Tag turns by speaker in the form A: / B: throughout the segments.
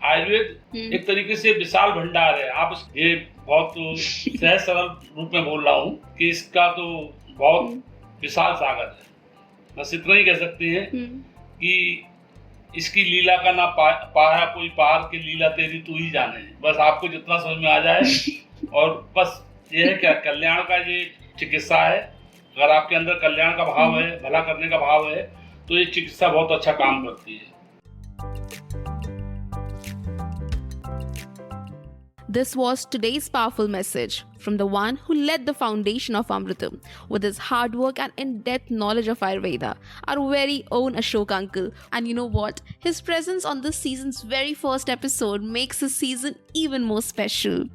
A: आयुर्वेद
B: हम्म
A: एक तरीके से विशाल भंडार है। ये बहुत सहज सरल रूप में बोल रहा हूँ कि इसका तो बहुत
B: हम्म
A: विशाल सागर है। बस इतना ही कह सकते हैं
B: हम्म
A: कि इसकी लीला का ना पाया कोई पार की लीला तेरी तू ही जाने। बस आपको जितना समझ में आ जाए, और बस ये है क्या, कल्याण का ये चिकित्सा है। अगर आपके अंदर कल्याण का भाव
B: हम्म
A: है, भला करने का भाव है, तो ये चिकित्सा बहुत अच्छा काम करती है।
B: This was today's powerful message from the one who led the foundation of Amrutam with his hard work and in-depth knowledge of Ayurveda, our very own Ashok uncle. And you know what? His presence on this season's very first episode makes this season even more special.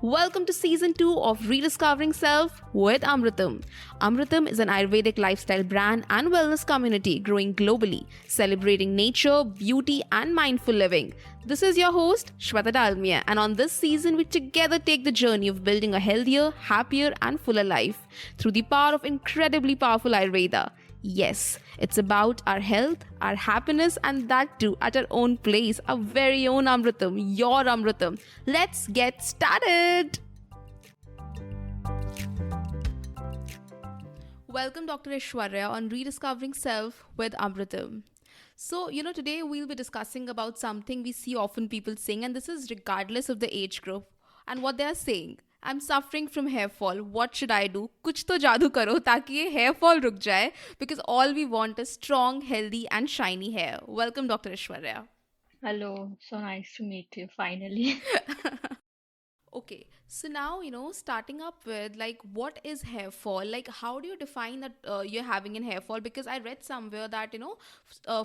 B: Welcome to season 2 of Rediscovering Self with Amrutam. Amrutam is an Ayurvedic lifestyle brand and wellness community growing globally, celebrating nature, beauty, and mindful living. This is your host, Shweta, and on this season, we together take the journey of building a healthier, happier, and fuller life through the power of incredibly powerful Ayurveda. Yes, it's about our health, our happiness, and that too at our own place, our very own Amrutam, your Amrutam. Let's get started! Welcome, Dr. Aishwarya, on Rediscovering Self with Amrutam. So, today we'll be discussing about something we see often people saying, and this is regardless of the age group and what they are saying. I'm suffering from hair fall. What should I do? कुछ तो जादू करो ताकि ये hair fall रुक जाए, because all we want is strong, healthy and shiny hair. Welcome, Dr. Aishwarya.
C: Hello, so nice to meet you finally.
B: Okay, so now, starting up with like what is hair fall? Like, how do you define that you're having an hair fall? Because I read somewhere that,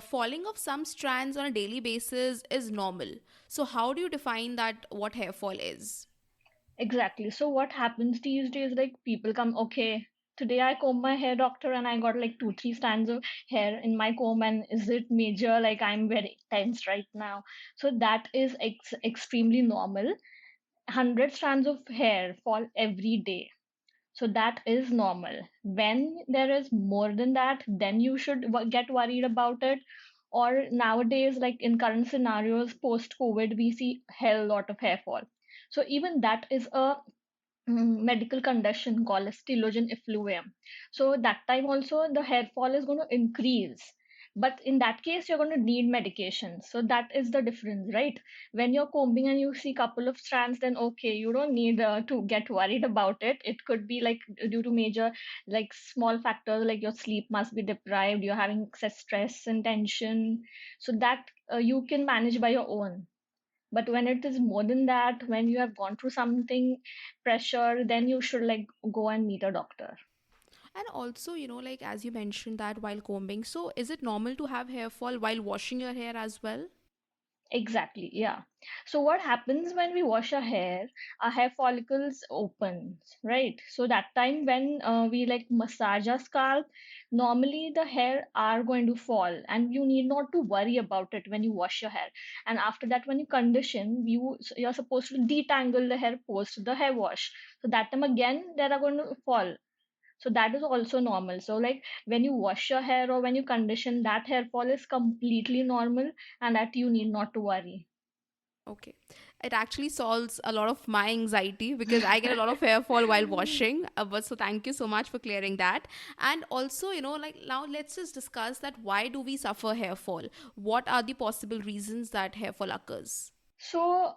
B: falling of some strands on a daily basis is normal. So, how do you define that what hair fall is?
C: Exactly. So what happens these days, like people come, okay, today I comb my hair, doctor, and I got like two, three strands of hair in my comb, and is it major? Like I'm very tense right now. So that is extremely normal. 100 strands of hair fall every day. So that is normal. When there is more than that, then you should get worried about it. Or nowadays, like in current scenarios, post COVID, we see hell lot of hair fall. So even that is a medical condition called as telogen effluvium. So that time also the hair fall is going to increase. But in that case, you're going to need medication. So that is the difference, right? When you're combing and you see couple of strands, then okay, you don't need to get worried about it. It could be like due to major, like small factors, like your sleep must be deprived, you're having excess stress and tension. So that you can manage by your own. But when it is more than that, when you have gone through something pressure, then you should like go and meet a doctor.
B: And also, like as you mentioned that while combing, so is it normal to have hair fall while washing your hair as well?
C: Exactly, yeah. So what happens when we wash our hair follicles opens, right? So that time when we like massage our scalp, normally the hair are going to fall, and you need not to worry about it when you wash your hair. And after that, when you condition, you're supposed to detangle the hair post the hair wash. So that time again, they are going to fall. So that is also normal. So like when you wash your hair or when you condition, that hair fall is completely normal, and that you need not to worry.
B: Okay. It actually solves a lot of my anxiety because I get a lot of hair fall while washing. But so thank you so much for clearing that. And also, like now let's just discuss that why do we suffer hair fall? What are the possible reasons that hair fall occurs?
C: So,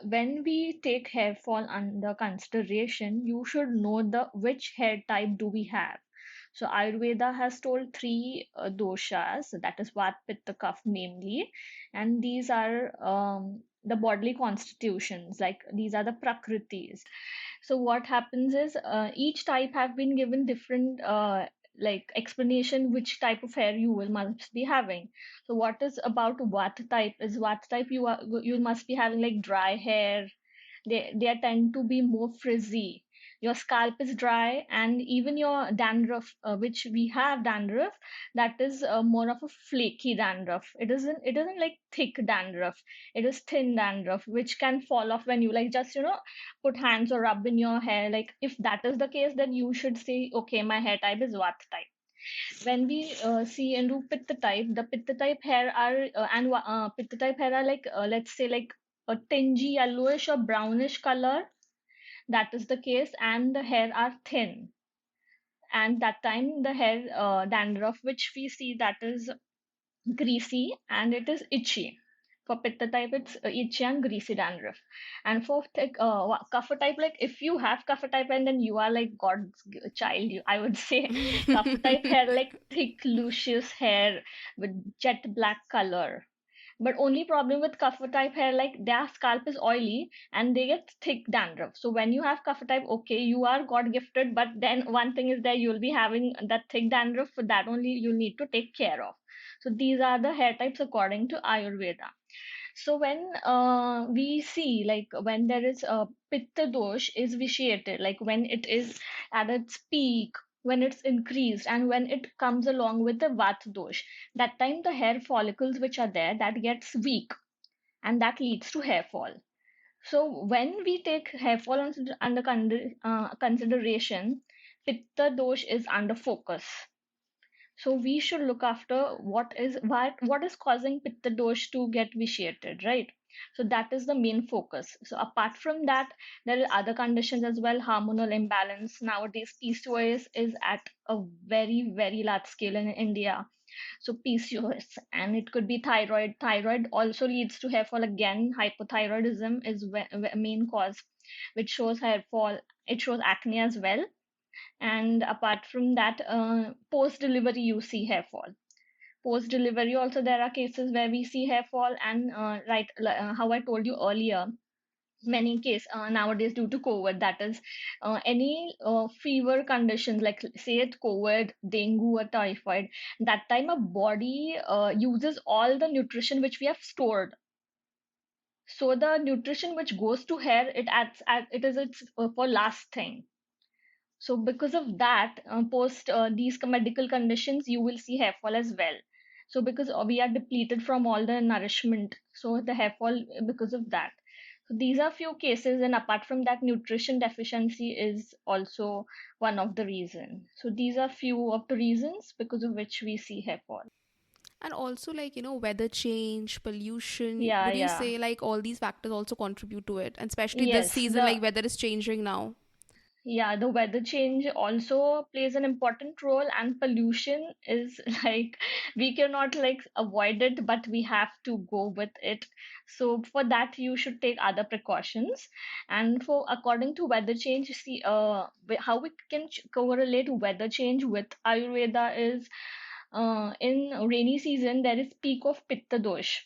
C: when we take hair fall under consideration, you should know the which hair type do we have. So, Ayurveda has told three doshas, so that is Vat, Pitta, Kapha, namely, and these are the bodily constitutions, like these are the prakritis. So, what happens is each type have been given different like explanation which type of hair you will must be having. So what is about Vata type is Vata type you must be having like dry hair. They tend to be more frizzy. Your scalp is dry, and even your dandruff, which we have dandruff, that is more of a flaky dandruff. It isn't like thick dandruff. It is thin dandruff, which can fall off when you like just put hands or rub in your hair. Like if that is the case, then you should say, okay, my hair type is Vata type. When we see into pitta type, the pitta type hair are pitta type hair are like let's say like a tingy yellowish or brownish color. That is the case, and the hair are thin. And that time the hair dandruff which we see, that is greasy and it is itchy. For pitta type, it's itchy and greasy dandruff. And for kapha type, like if you have kapha type and then you are like God's child, I would say kapha type hair, like thick, luscious hair with jet black color. But only problem with kapha type hair, like their scalp is oily and they get thick dandruff. So when you have kapha type, okay, you are God gifted, but then one thing is that you'll be having that thick dandruff. For that only you need to take care of. So these are the hair types according to Ayurveda. So when we see like when there is a pitta dosh is vitiated, like when it is at its peak, when it's increased, and when it comes along with the vat dosh, that time the hair follicles which are there, that gets weak, and that leads to hair fall. So when we take hair fall under consideration, pitta dosh is under focus. So we should look after what is causing pitta dosh to get vitiated, right? So that is the main focus. So apart from that, there are other conditions as well. Hormonal imbalance. Nowadays, PCOS is at a very large scale in India. So PCOS, and it could be thyroid. Thyroid also leads to hair fall. Again, hypothyroidism is main cause, which shows hair fall. It shows acne as well. And apart from that, post delivery you see hair fall. Post delivery also there are cases where we see hair fall. And how I told you earlier, many case nowadays due to COVID, that is any fever conditions, like say it COVID, dengue or typhoid, that time a body uses all the nutrition which we have stored. So the nutrition which goes to hair, it is its for last thing. So because of that, post these medical conditions, you will see hair fall as well. So because we are depleted from all the nourishment, so the hair fall because of that. So these are few cases, and apart from that, nutrition deficiency is also one of the reasons. So these are few of the reasons because of which we see hair fall.
B: And also, like, weather change, pollution,
C: Yeah,
B: would you
C: yeah.
B: say like all these factors also contribute to it? And especially this
C: Yes,
B: season, like weather is changing now.
C: the weather change also plays an important role, and pollution is like we cannot like avoid it, but we have to go with it. So for that, you should take other precautions. And for according to weather change, see, how we can correlate weather change with Ayurveda is in rainy season there is peak of pitta dosh,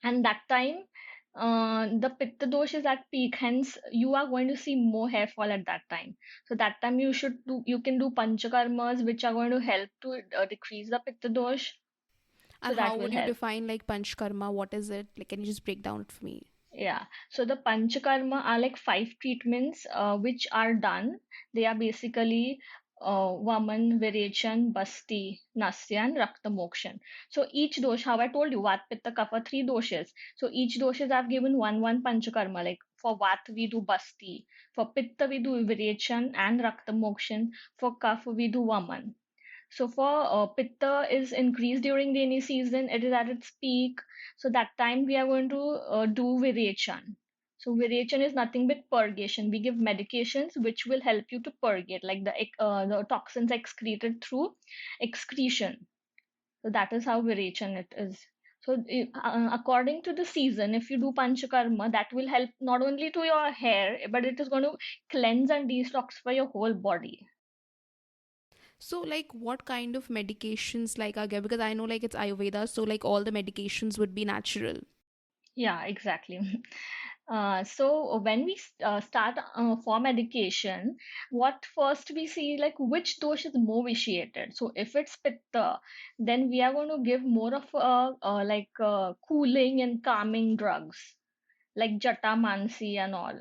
C: and that time the pitta dosh is at peak, hence you are going to see more hair fall at that time. So that time you can do panchakarmas which are going to help to decrease the pitta dosh. So
B: And
C: that
B: how
C: will
B: would you
C: help.
B: define like panchkarma? What is it? Like, can you just break down it for me?
C: Yeah, so the panchakarma are like five treatments which are done. They are basically Vaman, Virechan, Basti, Nasya, and Rakta Mokshan. So each dosh, how I told you, Vat, Pitta, Kapha, three doshas. So each doshas I've given one panchakarma. Like for Vat we do Basti, for Pitta we do Virechan and Rakta Mokshan, for Kapha we do Vaman. So for pitta is increased during rainy season, it is at its peak. So that time we are going to do virechan. So virechan is nothing but purgation. We give medications which will help you to purgate, like the toxins excreted through excretion. So that is how virechan it is. So according to the season, if you do panchakarma, that will help not only to your hair, but it is going to cleanse and detoxify your whole body.
B: So, like, what kind of medications like are there? Because I know like it's Ayurveda, so like all the medications would be natural.
C: Yeah, exactly. So when we start for medication, what first we see like which dose is more vitiated. So if it's pitta, then we are going to give more of cooling and calming drugs like jatamansi and all.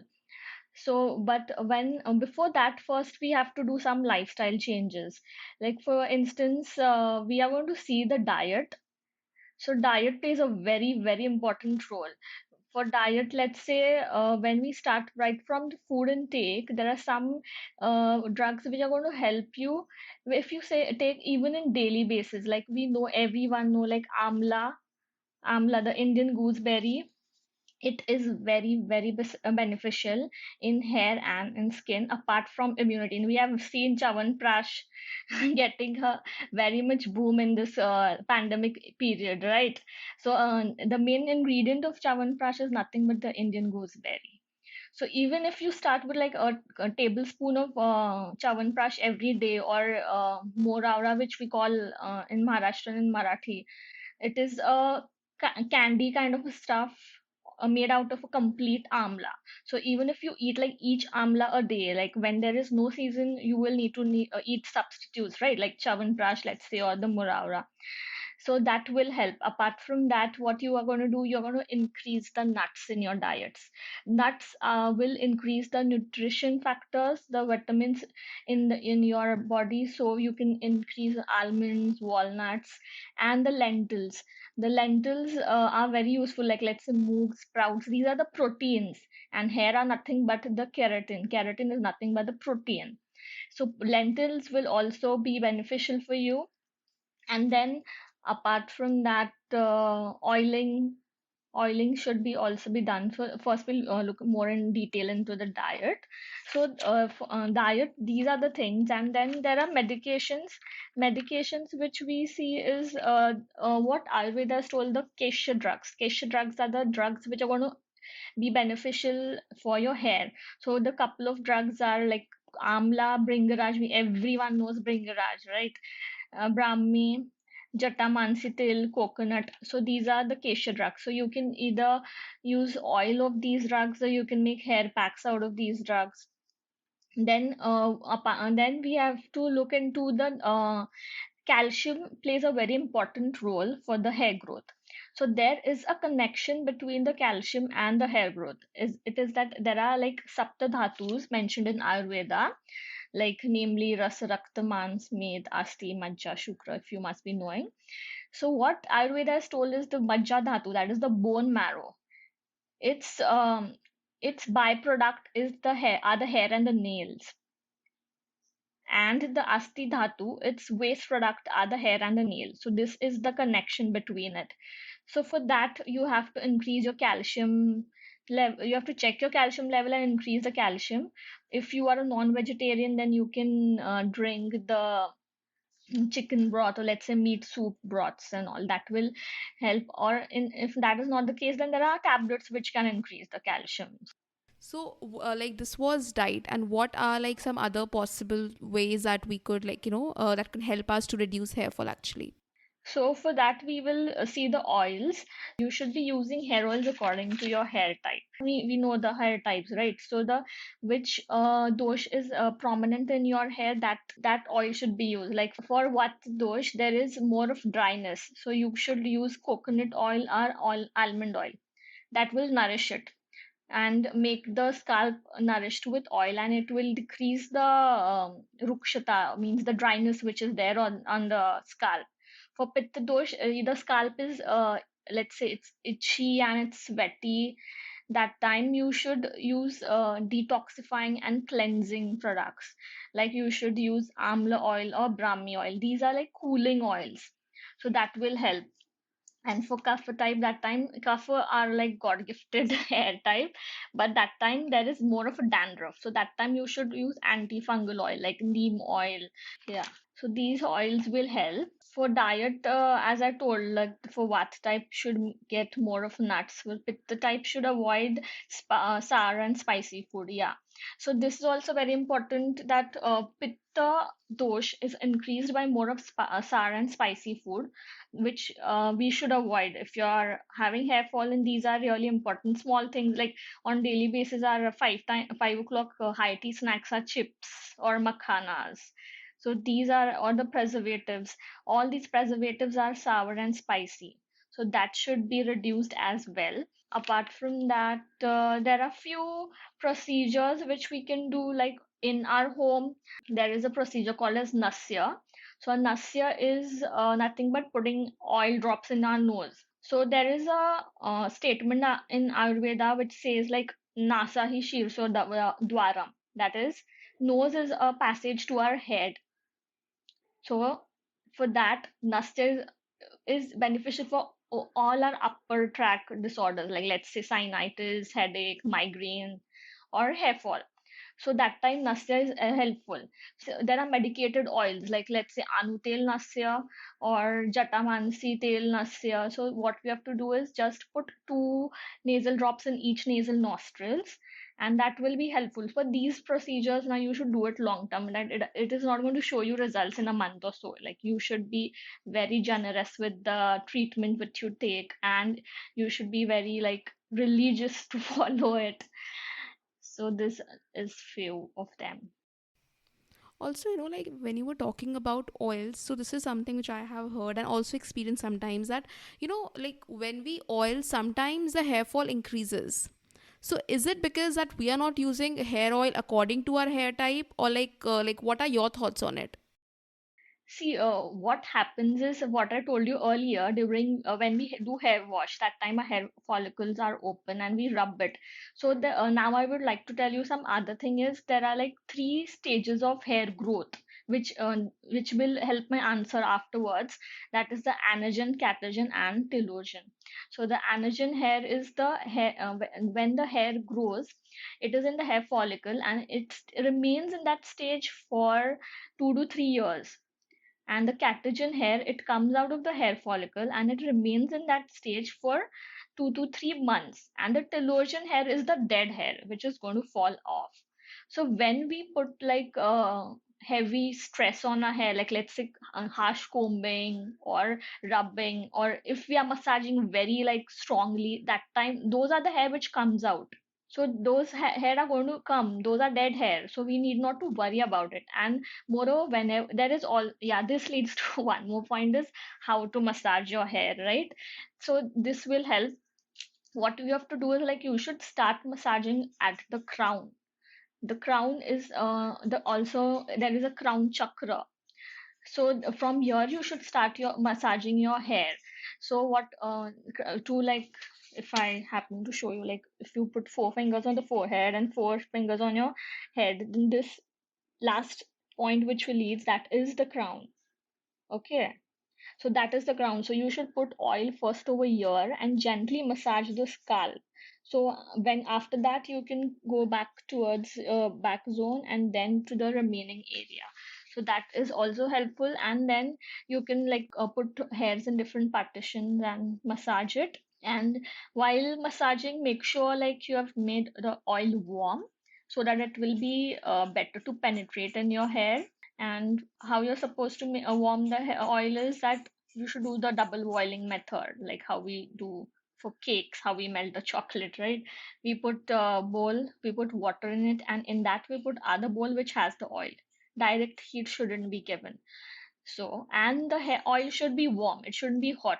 C: So, but when before that, first we have to do some lifestyle changes. Like for instance, we are going to see the diet. So diet plays a very important role. For diet, let's say when we start right from the food intake, there are some drugs which are going to help you if you say take even in daily basis. Like we know, everyone know, like amla, the Indian gooseberry. It is very beneficial in hair and in skin, apart from immunity. And we have seen Prash getting a very much boom in this pandemic period, right? So the main ingredient of Prash is nothing but the Indian gooseberry. So even if you start with like a tablespoon of Prash every day, or moraura, which we call in Maharashtrian and Marathi, it is a candy kind of a stuff made out of a complete amla. So even if you eat like each amla a day, like when there is no season, you will need to eat substitutes, right? Like prash, let's say, or the muraura. So that will help. Apart from that, what you are going to do, you're going to increase the nuts in your diets. Nuts will increase the nutrition factors, the vitamins in your body. So you can increase almonds, walnuts, and the lentils. The lentils are very useful, like let's say moog, sprouts. These are the proteins, and here are nothing but the keratin. Keratin is nothing but the protein. So lentils will also be beneficial for you. And then apart from that, oiling should be also be done. So first we'll look more in detail into the diet. So diet, these are the things. And then there are medications which we see is what Ayurveda has told, the kesha drugs. Kesha drugs are the drugs which are going to be beneficial for your hair. So the couple of drugs are like amla, bringaraj. Everyone knows bringaraj, right? Brahmi, Jatamansi til, coconut. So these are the kesha drugs. So you can either use oil of these drugs, or you can make hair packs out of these drugs. Then we have to look into the calcium plays a very important role for the hair growth. So there is a connection between the calcium and the hair growth. It is that there are like sapta dhatus mentioned in Ayurveda, like namely Rasa, Rakta, Mans, Med, Asti, Majja, Shukra, if you must be knowing. So what Ayurveda has told is the Majja Dhatu, that is the bone marrow. Its its byproduct is the hair, are the hair and the nails. And the Asti Dhatu, its waste product are the hair and the nails. So this is the connection between it. So for that, you have to increase your calcium level. You have to check your calcium level and increase the calcium. If you are a non-vegetarian, then you can drink the chicken broth, or let's say meat soup broths and all. That will help. Or if that is not the case, then there are tablets which can increase the calcium.
B: So, like this was diet, and what are like some other possible ways that we could that can help us to reduce hair fall actually?
C: So for that, we will see the oils. You should be using hair oils according to your hair type. We know the hair types, right? So the which dosh is prominent in your hair, that oil should be used. Like for what dosh, there is more of dryness, so you should use coconut oil or almond oil. That will nourish it and make the scalp nourished with oil, and it will decrease the rukshata, means the dryness which is there on the scalp. For pitta dosh, the scalp is let's say it's itchy and it's sweaty. That time you should use detoxifying and cleansing products, like you should use amla oil or brahmi oil. These are like cooling oils, so that will help. And for kapha type, that time kapha are like God gifted hair type, but that time there is more of a dandruff. So that time you should use antifungal oil like neem oil. Yeah. So these oils will help. For diet, as I told, like for what type should get more of nuts. For pitta type should avoid sour and spicy food. Yeah. So this is also very important that pitta dosh is increased by more of sour and spicy food, which we should avoid if you are having hair fall. And these are really important small things, like on daily basis are 5 o'clock high tea snacks are chips or makhanas. So these are all the preservatives. All these preservatives are sour and spicy, so that should be reduced as well. Apart from that, there are few procedures which we can do, like in our home. There is a procedure called as nasya. So a nasya is nothing but putting oil drops in our nose. So there is a statement in Ayurveda which says like nasa hi shirso dwaram. That is, nose is a passage to our head. So for that, Nastya is beneficial for all our upper tract disorders, like let's say sinusitis, headache, migraine, or hair fall. So that time Nasya is helpful. So there are medicated oils like let's say Anutel Nasya or Jatamansi Tel Nasya. So what we have to do is just put two nasal drops in each nasal nostrils, and that will be helpful for these procedures. Now you should do it long term, and it is not going to show you results in a month or so. Like you should be very generous with the treatment which you take, and you should be very like religious to follow it. So this is few of them.
B: Also, like when you were talking about oils, so this is something which I have heard and also experienced sometimes, that like when we oil, sometimes the hair fall increases. So is it because that we are not using hair oil according to our hair type, or like what are your thoughts on it?
C: See, what happens is what I told you earlier during when we do hair wash, that time our hair follicles are open and we rub it. So now I would like to tell you some other thing is there are like three stages of hair growth, which will help my answer afterwards. That is the anagen, catagen, and telogen. So the anagen hair is the hair when the hair grows, it is in the hair follicle and it remains in that stage for 2 to 3 years, and the catagen hair, it comes out of the hair follicle and it remains in that stage for 2 to 3 months, and the telogen hair is the dead hair which is going to fall off. So when we put like heavy stress on our hair, like let's say harsh combing or rubbing, or if we are massaging very like strongly, that time those are the hair which comes out. So those hair are going to come, those are dead hair, so we need not to worry about it. And moreover, whenever there is all, yeah, this leads to one more point is how to massage your hair, right? So this will help. What you have to do is like you should start massaging at the crown. The crown is the also there is a crown chakra. So from here you should start your massaging your hair. So what to like, if I happen to show you, like if you put four fingers on the forehead and four fingers on your head, then this last point which will leads, that is the crown. Okay, so that is the crown. So you should put oil first over here and gently massage the scalp. So when after that you can go back towards back zone and then to the remaining area. So that is also helpful, and then you can like put hairs in different partitions and massage it. And while massaging, make sure like you have made the oil warm so that it will be better to penetrate in your hair. And how you're supposed to warm the oil is that you should do the double boiling method, like how we do for cakes, how we melt the chocolate, right? We put a bowl, we put water in it, and in that we put other bowl which has the oil. Direct heat shouldn't be given. So, and the hair oil should be warm, it shouldn't be hot.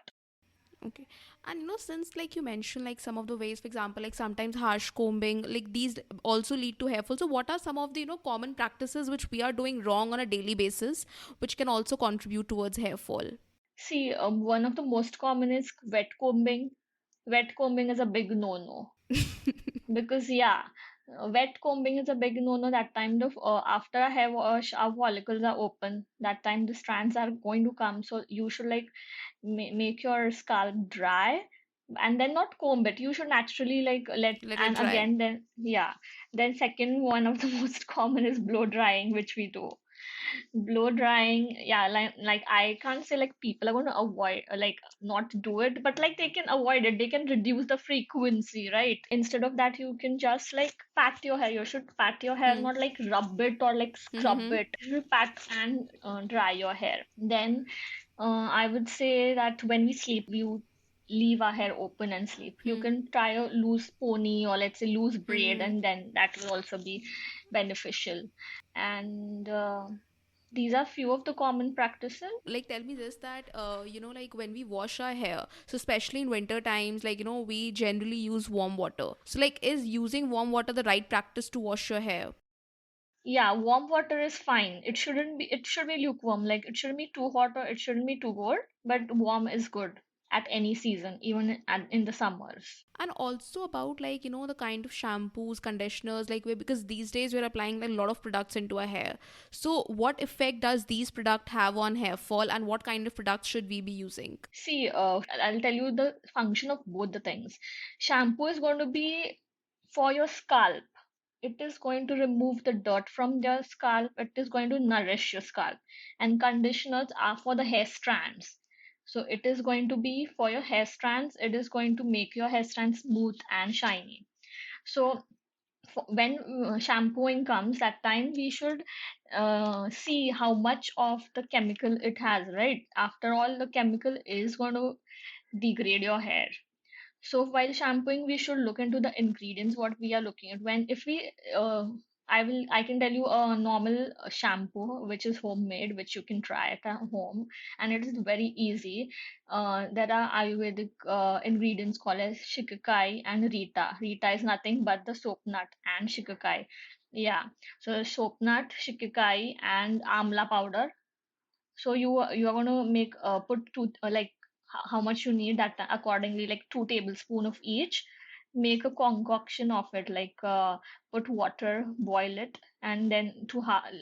B: Okay. And since like you mentioned like some of the ways, for example, like sometimes harsh combing, like these also lead to hair fall. So what are some of the common practices which we are doing wrong on a daily basis, which can also contribute towards hair fall?
C: See, one of the most common is wet combing. Wet combing is a big no-no because yeah, wet combing is a big no-no. That time of after a hair wash, our follicles are open. That time the strands are going to come. So you should like make your scalp dry and then not comb it. You should naturally like let,
B: Let it
C: and
B: dry.
C: again then yeah. Then second one of the most common is blow drying, which we do. Blow drying, yeah, like I can't say like people are going to avoid like not do it, but like they can avoid it, they can reduce the frequency, right? Instead of that, you can just like pat your hair. You should pat your hair,
B: Hmm.
C: not like rub it or like scrub
B: Mm-hmm.
C: it. You should pat and dry your hair. Then I would say that when we sleep, we would leave our hair open and sleep. You
B: Hmm.
C: can try a loose pony or let's say loose braid,
B: Hmm.
C: and then that will also be beneficial. And these are few of the common practices.
B: Like tell me this, that like when we wash our hair, so especially in winter times, like we generally use warm water. So like is using warm water the right practice to wash your hair?
C: Yeah, warm water is fine. It shouldn't be, it should be lukewarm. Like it shouldn't be too hot or it shouldn't be too cold, but warm is good. at any season, even in the summers.
B: And also about, like, the kind of shampoos, conditioners, like, because these days we're applying like a lot of products into our hair. So what effect does these products have on hair fall, and what kind of products should we be using?
C: See, I'll tell you the function of both the things. Shampoo is going to be for your scalp. It is going to remove the dirt from your scalp. It is going to nourish your scalp. And conditioners are for the hair strands. So it is going to be for your hair strands. It is going to make your hair strands smooth and shiny. So when shampooing comes, that time we should see how much of the chemical it has, right? After all, the chemical is going to degrade your hair. So while shampooing, we should look into the ingredients what we are looking at. When if we I can tell you a normal shampoo which is homemade, which you can try at home, and it is very easy. There are Ayurvedic ingredients called as shikakai and Rita. Rita is nothing but the soap nut and shikakai. Yeah, so soap nut, shikakai, and amla powder. So you are going to make put two like how much you need that accordingly, like 2 tablespoon of each. Make a concoction of it, like put water, boil it, and then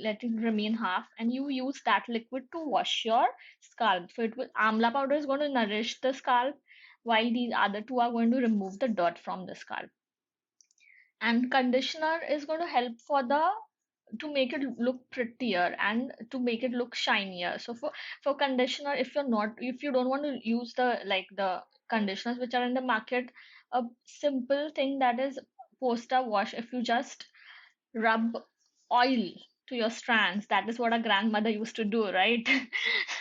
C: let it remain half, and you use that liquid to wash your scalp. So it will amla powder is going to nourish the scalp, while these other two are going to remove the dirt from the scalp. And conditioner is going to help for the to make it look prettier and to make it look shinier. So for conditioner, if you don't want to use the conditioners which are in the market, a simple thing that is post wash. If you just rub oil to your strands, that is what our grandmother used to do, right?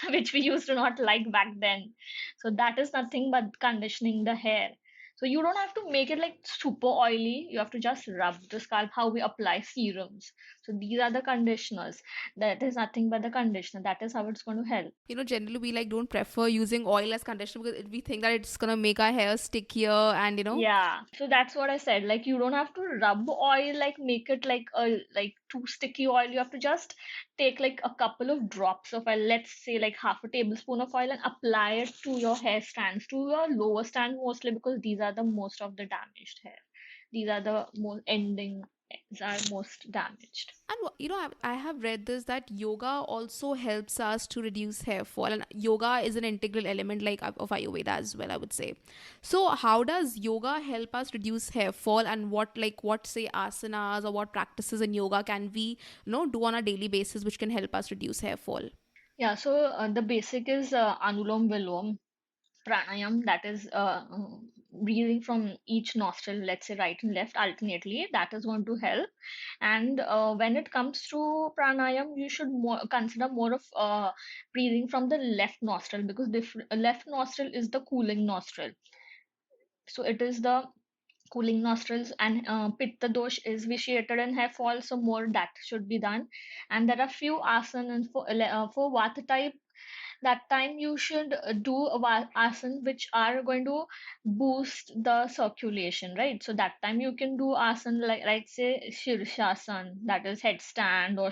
C: Which we used to not like back then. So that is nothing but conditioning the hair. So you don't have to make it like super oily. You have to just rub the scalp how we apply serums. So these are the conditioners. That is nothing but the conditioner. That is how it's going to help.
B: Generally we like don't prefer using oil as conditioner because we think that it's gonna make our hair stickier, and
C: Yeah, so that's what I said. Like you don't have to rub oil, like make it like a like too sticky oil. You have to just take like a couple of drops of oil, let's say like half a tablespoon of oil, and apply it to your hair strands, to your lower strand mostly, because these are the most of the damaged hair. These are the most ending are most damaged.
B: And I have read this that yoga also helps us to reduce hair fall, and yoga is an integral element like of Ayurveda as well, I would say. So how does yoga help us reduce hair fall, and what say asanas or what practices in yoga can we do on a daily basis which can help us reduce hair fall?
C: Yeah, so the basic is Anulom Vilom pranayam, that is breathing from each nostril, let's say right and left alternately. That is going to help. And when it comes to pranayam, you should consider more of breathing from the left nostril, because the left nostril is the cooling nostril. So it is the cooling nostrils, and pitta dosh is vitiated in hair fall, so more that should be done. And there are few asanas for vata type. That time you should do a asana which are going to boost the circulation, right? So that time you can do asana like say shirshasana, that is headstand, or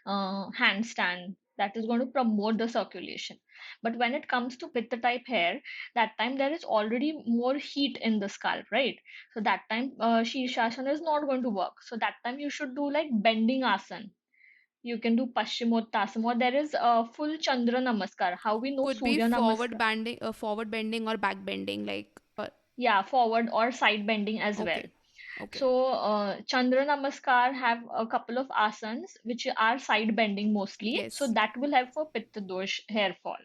C: handstand, that is going to promote the circulation. But when it comes to pitta type hair, that time there is already more heat in the scalp, right? So that time shirshasana is not going to work. So that time you should do like bending asana. You can do Paschimottanasana, or there is a full Chandra Namaskar. How we know
B: Could be
C: Surya Namaskar?
B: forward bending or back bending, like
C: Yeah, forward or side bending as well.
B: okay, okay,
C: So Chandra Namaskar have a couple of asanas which are side bending mostly. So
B: yes.
C: that will help for Pitta dosh hair fall.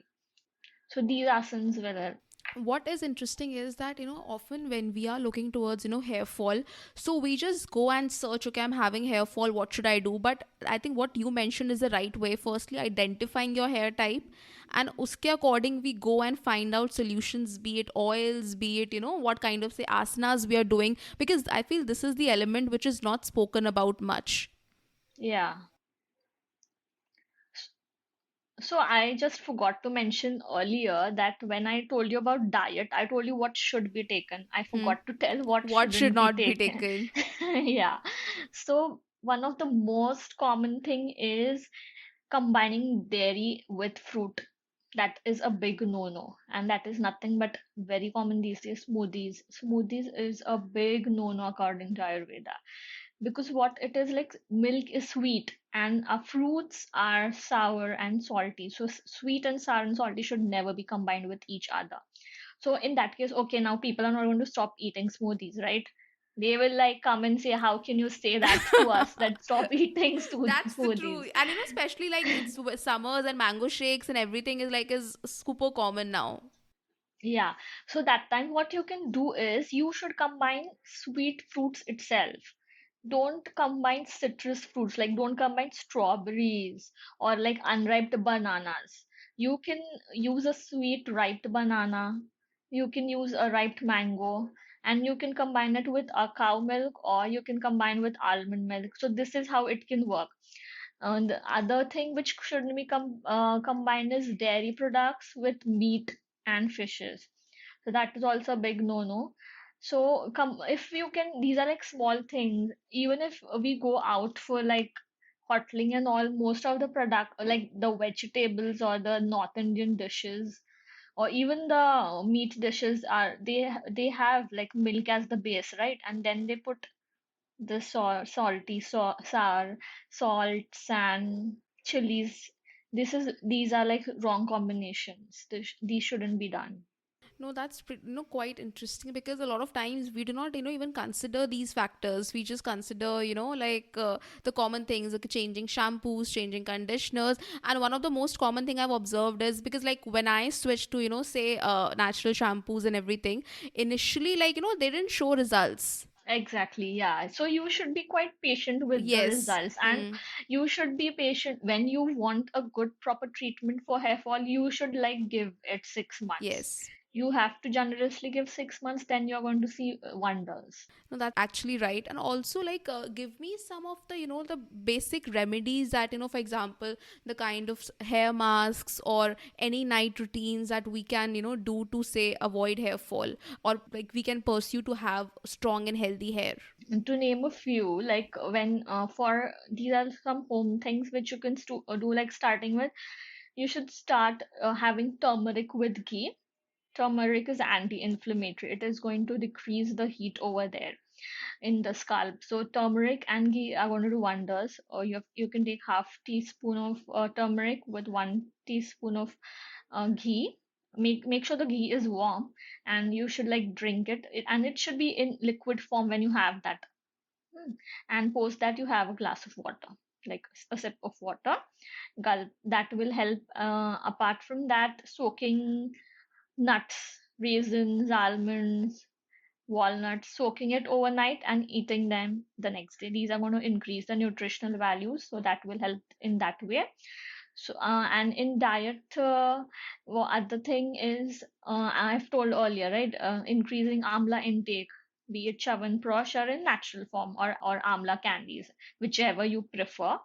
C: So these asanas will help.
B: What is interesting is that often when we are looking towards hair fall, so we just go and search, okay, I'm having hair fall, what should I do? But I think what you mentioned is the right way. Firstly, identifying your hair type, and uske according we go and find out solutions, be it oils, be it what kind of say asanas we are doing, because I feel this is the element which is not spoken about much.
C: Yeah. So I just forgot to mention earlier that when I told you about diet, I told you what should be taken. I
B: Hmm.
C: forgot to tell what
B: What should
C: shouldn't be
B: not be
C: taken.
B: taken?
C: Yeah. So one of the most common thing is combining dairy with fruit. That is a big no-no, and that is nothing but very common these days. Smoothies is a big no-no according to Ayurveda, because what it is, like, milk is sweet and fruits are sour and salty. So sweet and sour and salty should never be combined with each other. So in that case, okay, now people are not going to stop eating smoothies, right? They will like come and say, how can you say that to us, that stop eating
B: That's the
C: smoothies?
B: true. And especially like it's summers and mango shakes and everything is super common now.
C: Yeah. So that time what you can do is you should combine sweet fruits itself. Don't combine citrus fruits, like don't combine strawberries or like unripe bananas. You can use a sweet ripe banana, you can use a ripe mango, and you can combine it with a cow milk, or you can combine with almond milk. So this is how it can work. And the other thing which shouldn't be combined is dairy products with meat and fishes. So that is also a big no-no. So if you can, these are like small things. Even if we go out for like hotling and all, most of the product, like the vegetables or the North Indian dishes, or even the meat dishes, are they have like milk as the base, right? And then they put the salty, sour, salts and chilies. These are like wrong combinations. These shouldn't be done.
B: No, that's quite interesting, because a lot of times we do not even consider these factors. We just consider like the common things, like changing shampoos, changing conditioners. And one of the most common thing I've observed is, because like when I switched to say natural shampoos and everything, initially, like they didn't show results.
C: Exactly, yeah. So you should be quite patient with the
B: Yes.
C: results, and you should be patient when you want a good proper treatment for hair fall. You should like give it 6 months.
B: Yes.
C: You have to generously give 6 months, then you're going to see wonders.
B: No, that's actually right. And also, like, give me some of the the basic remedies that for example, the kind of hair masks or any night routines that we can do to say avoid hair fall, or like we can pursue to have strong and healthy hair.
C: And to name a few, like when for these are some home things which you can do, like starting with, you should start having turmeric with ghee. Turmeric is anti-inflammatory. It is going to decrease the heat over there in the scalp. So turmeric and ghee are going to do wonders. Or you can take half teaspoon of turmeric with 1 teaspoon of ghee. Make sure the ghee is warm, and you should like drink and it should be in liquid form when you have that. And post that you have a glass of water, like a sip of water, gulp. That will help. Apart from that, soaking nuts, raisins, almonds, walnuts, soaking it overnight and eating them the next day. These are going to increase the nutritional values, so that will help in that way. So, and in diet, other thing is, I've told earlier, right? Increasing amla intake, be it Chyawanprash or in natural form, or amla candies, whichever you prefer.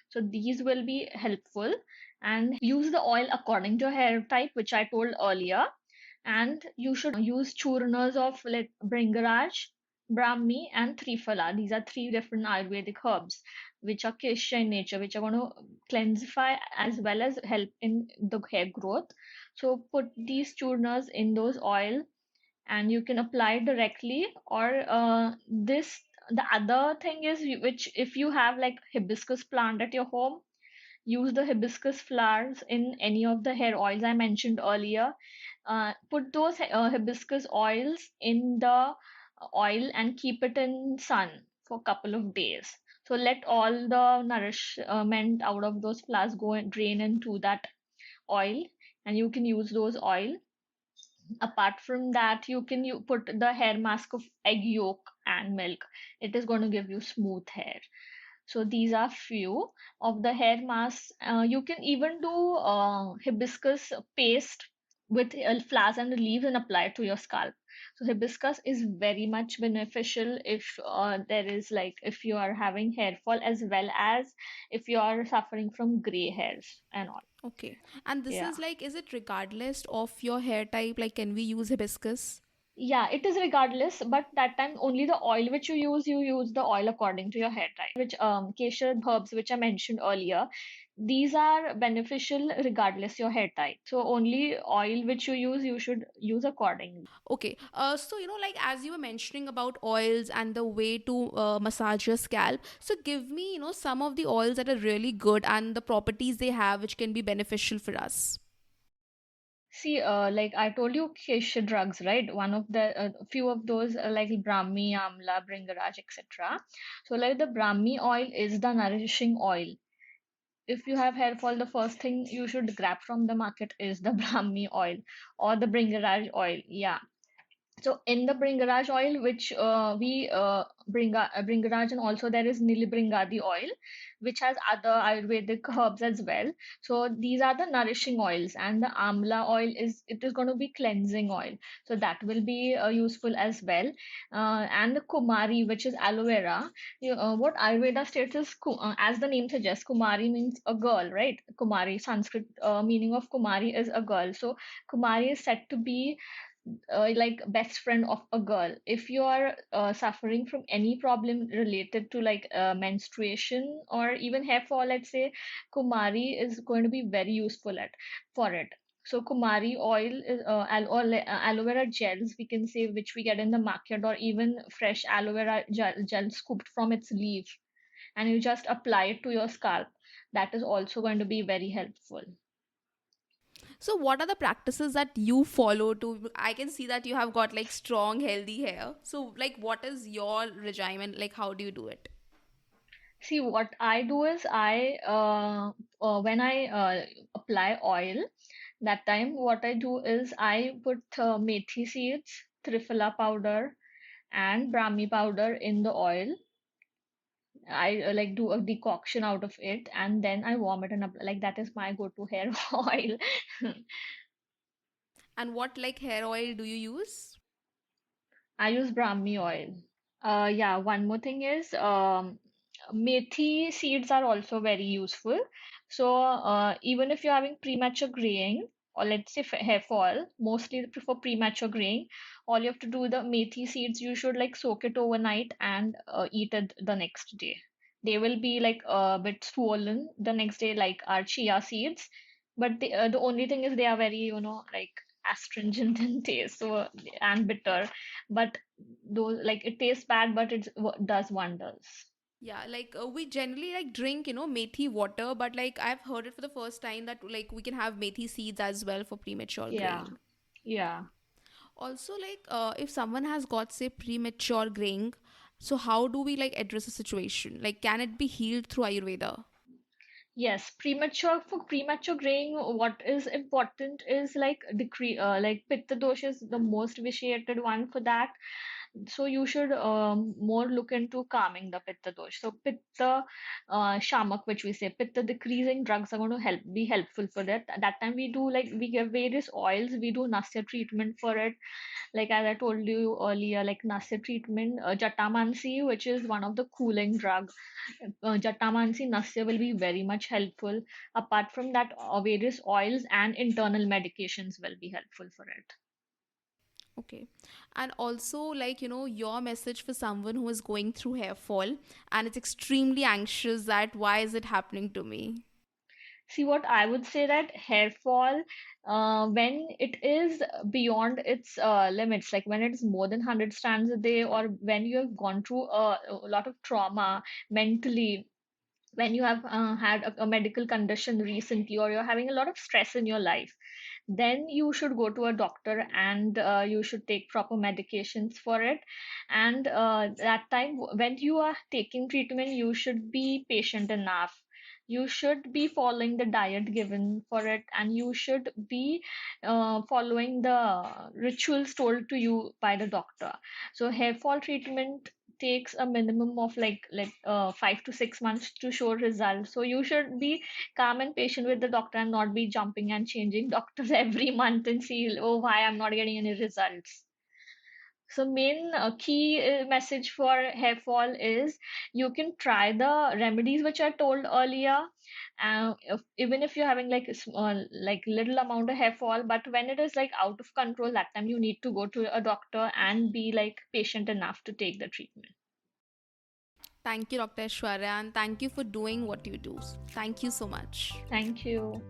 C: So these will be helpful. And use the oil according to your hair type, which I told earlier. And you should use churnas of like Bringaraj, Brahmi, and Triphala. These are three different Ayurvedic herbs, which are Kesha in nature, which are going to cleansify as well as help in the hair growth. So put these churnas in those oil, and you can apply directly, or this. The other thing is, which if you have like hibiscus plant at your home, use the hibiscus flowers in any of the hair oils I mentioned earlier. Put those hibiscus oils in the oil and keep it in sun for a couple of days. So let all the nourishment out of those flowers go and drain into that oil, and you can use those oil. Apart from that, you put the hair mask of egg yolk and milk. It is going to give you smooth hair. So these are few of the hair masks. You can even do hibiscus paste with flowers and leaves and apply it to your scalp. So hibiscus is very much beneficial if there is like if you are having hair fall, as well as if you are suffering from gray hairs and all.
B: Okay. And this
C: Yeah.
B: is like, is it regardless of your hair type? Like, can we use hibiscus?
C: Yeah, it is regardless, but that time only the oil which you use the oil according to your hair type. Which kesha herbs which I mentioned earlier, these are beneficial regardless your hair type. So only oil which you should use accordingly.
B: Okay, so like as you were mentioning about oils and the way to massage your scalp, so give me, some of the oils that are really good and the properties they have which can be beneficial for us.
C: See, like I told you, kesha drugs, right? One of the few of those like Brahmi, Amla, Bringaraj, etc. So like the Brahmi oil is the nourishing oil. If you have hair fall, the first thing you should grab from the market is the Brahmi oil or the Bringaraj oil. Yeah, so in the Bringaraj oil, which we Bringaraj, and also there is Nilibringadi oil, which has other Ayurvedic herbs as well. So these are the nourishing oils, and the Amla oil is going to be cleansing oil. So that will be useful as well. And the Kumari, which is aloe vera. What Ayurveda states is, as the name suggests, Kumari means a girl, right? Kumari, Sanskrit meaning of Kumari is a girl. So Kumari is said to be like best friend of a girl. If you are suffering from any problem related to like menstruation or even hair fall, let's say, Kumari is going to be very useful at for it. So Kumari oil is aloe vera gels, we can say, which we get in the market, or even fresh aloe vera gel scooped from its leaf, and you just apply it to your scalp. That is also going to be very helpful.
B: So what are the practices that you follow to, I can see that you have got like strong healthy hair. So like what is your regimen? Like how do you do it?
C: See, what I do is when I apply oil, that time what I do is I put methi seeds, triphala powder, and brahmi powder in the oil. I like do a decoction out of it, and then I warm it and apply. Like that is my go-to hair oil.
B: And what like hair oil do you use?
C: I use Brahmi oil. Yeah, one more thing is methi seeds are also very useful. So even if you're having premature graying, or let's say hair fall, mostly for premature graying, all you have to do, the methi seeds, you should like soak it overnight and eat it the next day. They will be like a bit swollen the next day, like our chia seeds. But the only thing is they are very, like astringent in taste, so and bitter, but those, like, it tastes bad, but it does wonders.
B: Yeah, like we generally like drink, methi water, but like I've heard it for the first time that like we can have methi seeds as well for premature
C: Yeah,
B: graying.
C: yeah.
B: Also, like if someone has got say premature graying, so how do we like address the situation? Like, can it be healed through Ayurveda?
C: Yes, premature graying, what is important is like decree, like pitta dosha is the most vitiated one for that. So you should more look into calming the pitta dosh. So pitta shamak, which we say pitta decreasing drugs, are going to be helpful for that. At that time we do, like, we give various oils, we do nasya treatment for it. Like as I told you earlier, like nasya treatment, jatamansi, which is one of the cooling drugs. Jatamansi nasya will be very much helpful. Apart from that, various oils and internal medications will be helpful for it.
B: Okay. And also, like, your message for someone who is going through hair fall and is extremely anxious that why is it happening to me?
C: See, what I would say, that hair fall, when it is beyond its limits, like when it is more than 100 strands a day, or when you have gone through a lot of trauma mentally, when you have had a medical condition recently, or you're having a lot of stress in your life, then you should go to a doctor, and you should take proper medications for it. And that time, when you are taking treatment, you should be patient enough. You should be following the diet given for it, and you should be following the rituals told to you by the doctor. So hair fall treatment takes a minimum of like 5 to 6 months to show results. So you should be calm and patient with the doctor, and not be jumping and changing doctors every month and see, oh, why I'm not getting any results. So main key message for hair fall is you can try the remedies which I told earlier. Even if you're having like a small, like little amount of hair fall, but when it is like out of control, that time you need to go to a doctor and be like patient enough to take the treatment.
B: Thank you, Dr. Aishwarya, and thank you for doing what you do. Thank you so much.
C: Thank you.